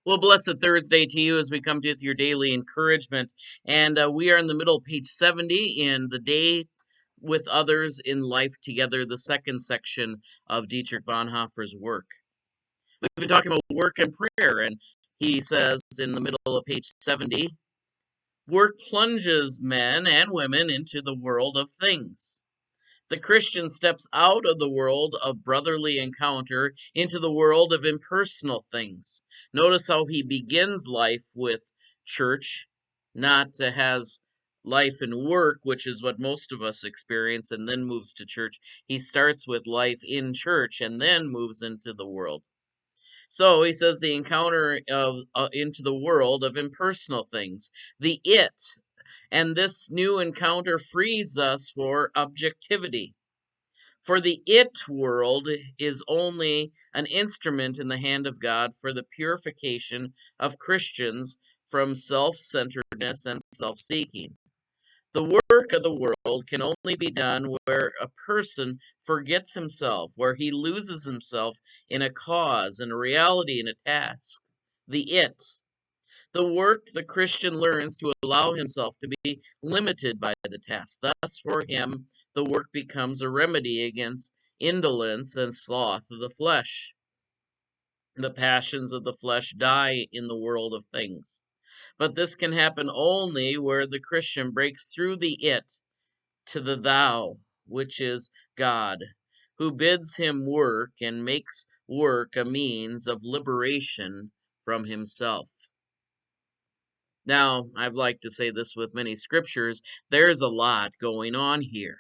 Well, blessed Thursday to you as we come to you with your daily encouragement. And we are in the middle of page 70 in the day with others in life together, the second section of Dietrich Bonhoeffer's work. We've been talking about work and prayer, and he says in the middle of page 70, work plunges men and women into the world of things. The Christian steps out of the world of brotherly encounter into the world of impersonal things. Notice how he begins life with church, not has life and work, which is what most of us experience, and then moves to church. He starts with life in church and then moves into the world. So he says the encounter of into the world of impersonal things, the it, and this new encounter frees us for objectivity. For the it world is only an instrument in the hand of God for the purification of Christians from self centeredness and self seeking. The work of the world can only be done where a person forgets himself, where he loses himself in a cause, in a reality, in a task. The it. The work the Christian learns to allow himself to be limited by the task. Thus, for him, the work becomes a remedy against indolence and sloth of the flesh. The passions of the flesh die in the world of things. But this can happen only where the Christian breaks through the it to the thou, which is God, who bids him work and makes work a means of liberation from himself. Now, I've liked to say this with many scriptures, there's a lot going on here.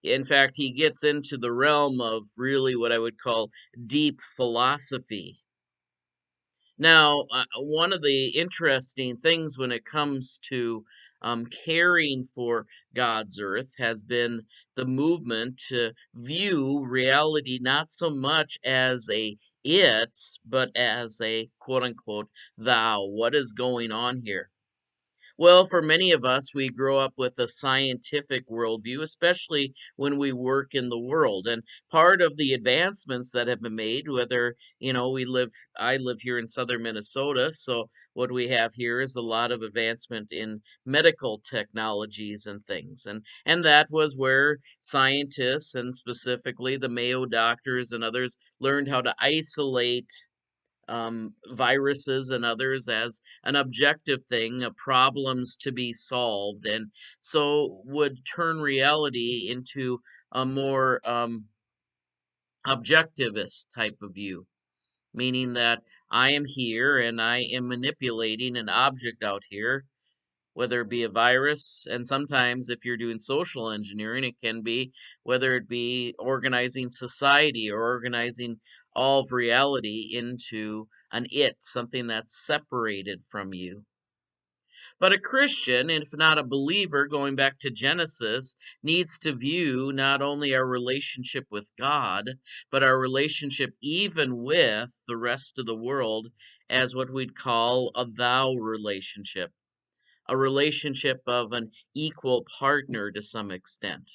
In fact, he gets into the realm of really what I would call deep philosophy. Now, one of the interesting things when it comes to caring for God's earth has been the movement to view reality not so much as a it, but as a quote unquote thou. What is going on here? Well, for many of us, we grow up with a scientific worldview, especially when we work in the world. And part of the advancements that have been made, whether, I live here in southern Minnesota, so what we have here is a lot of advancement in medical technologies and things. And that was where scientists and specifically the Mayo doctors and others learned how to isolate viruses and others as an objective thing, problems to be solved, and so would turn reality into a more objectivist type of view, meaning that I am here and I am manipulating an object out here, whether it be a virus, and sometimes if you're doing social engineering, it can be whether it be organizing society or organizing all of reality into an it, something that's separated from you. But a Christian, if not a believer, going back to Genesis, needs to view not only our relationship with God, but our relationship even with the rest of the world as what we'd call a thou relationship, a relationship of an equal partner to some extent.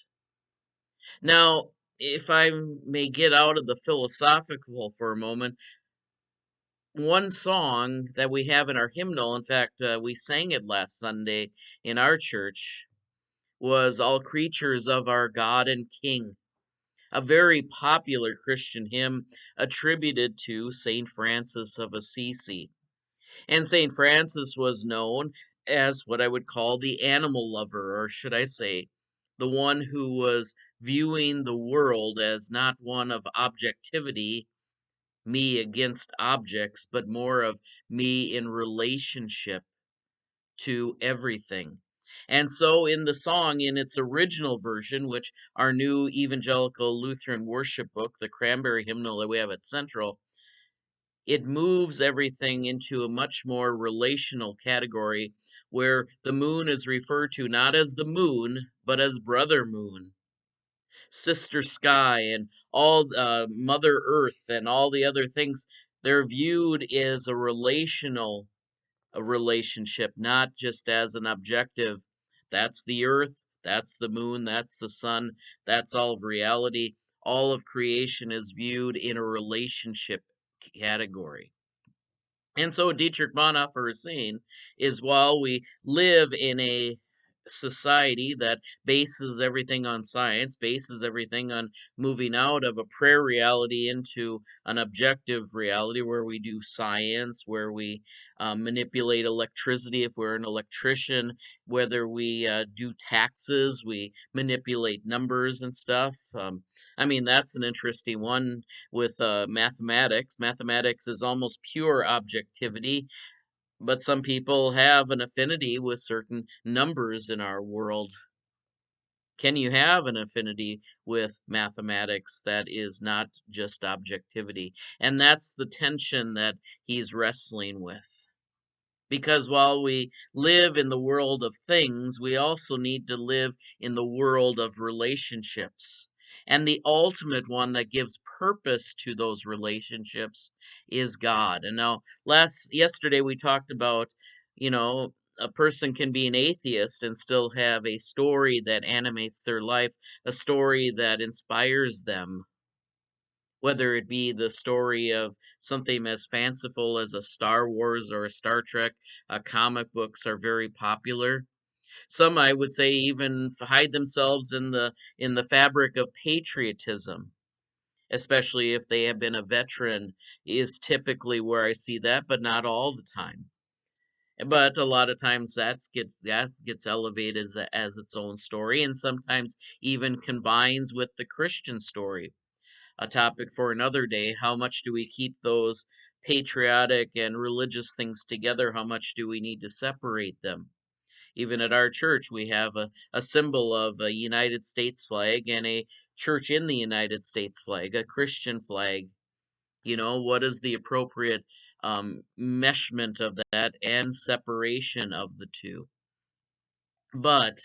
Now, if I may get out of the philosophical for a moment, one song that we have in our hymnal, in fact, we sang it last Sunday in our church, was All Creatures of Our God and King, a very popular Christian hymn attributed to St. Francis of Assisi. And St. Francis was known as what I would call the animal lover, or should I say, the one who was viewing the world as not one of objectivity, me against objects, but more of me in relationship to everything. And so, in the song, in its original version, which our new evangelical Lutheran worship book, the Cranberry Hymnal that we have at Central, it moves everything into a much more relational category where the moon is referred to not as the moon, but as brother moon, sister sky, and all mother earth and all the other things. They're viewed as a relationship, not just as an objective. That's the earth, that's the moon, that's the sun, that's all of reality. All of creation is viewed in a relationship category. And so Dietrich Bonhoeffer is saying is while we live in a society that bases everything on science, bases everything on moving out of a prayer reality into an objective reality where we do science, where we manipulate electricity if we're an electrician, whether we do taxes, we manipulate numbers and stuff. I mean, that's an interesting one with mathematics. Mathematics is almost pure objectivity, but some people have an affinity with certain numbers in our world. Can you have an affinity with mathematics that is not just objectivity? And that's the tension that he's wrestling with. Because while we live in the world of things, we also need to live in the world of relationships. And the ultimate one that gives purpose to those relationships is God. And now, yesterday we talked about, you know, a person can be an atheist and still have a story that animates their life, a story that inspires them, whether it be the story of something as fanciful as a Star Wars or a Star Trek. Comic books are very popular. Some, I would say, even hide themselves in the fabric of patriotism, especially if they have been a veteran, is typically where I see that, but not all the time. But a lot of times that gets elevated as its own story, and sometimes even combines with the Christian story. A topic for another day. How much do we keep those patriotic and religious things together? How much do we need to separate them? Even at our church, we have a symbol of a United States flag and a church in the United States flag, a Christian flag. You know, what is the appropriate meshment of that and separation of the two? But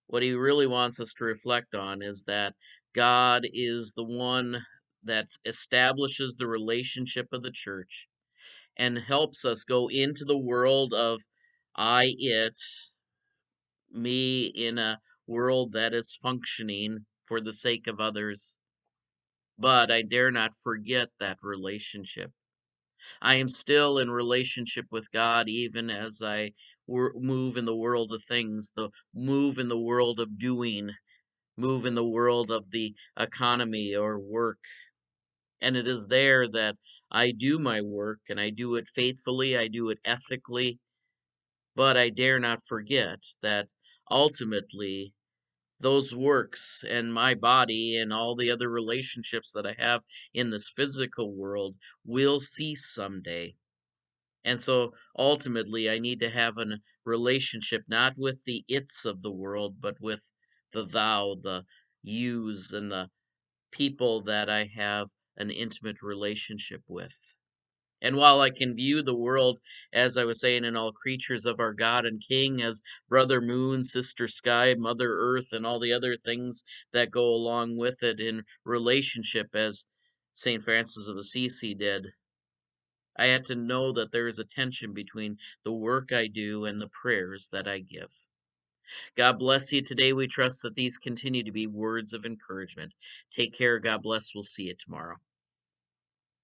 what he really wants us to reflect on is that God is the one that establishes the relationship of the church and helps us go into the world of I, it, me in a world that is functioning for the sake of others. But I dare not forget that relationship. I am still in relationship with God even as I move in the world of things, the move in the world of doing, move in the world of the economy or work. And it is there that I do my work and I do it faithfully, I do it ethically, but I dare not forget that ultimately those works and my body and all the other relationships that I have in this physical world will cease someday. And so ultimately, I need to have a relationship not with the its of the world, but with the thou, the yous, and the people that I have an intimate relationship with. And while I can view the world, as I was saying, in all creatures of our God and King, as brother moon, sister sky, mother earth, and all the other things that go along with it in relationship, as St. Francis of Assisi did, I had to know that there is a tension between the work I do and the prayers that I give. God bless you today. We trust that these continue to be words of encouragement. Take care. God bless. We'll see you tomorrow.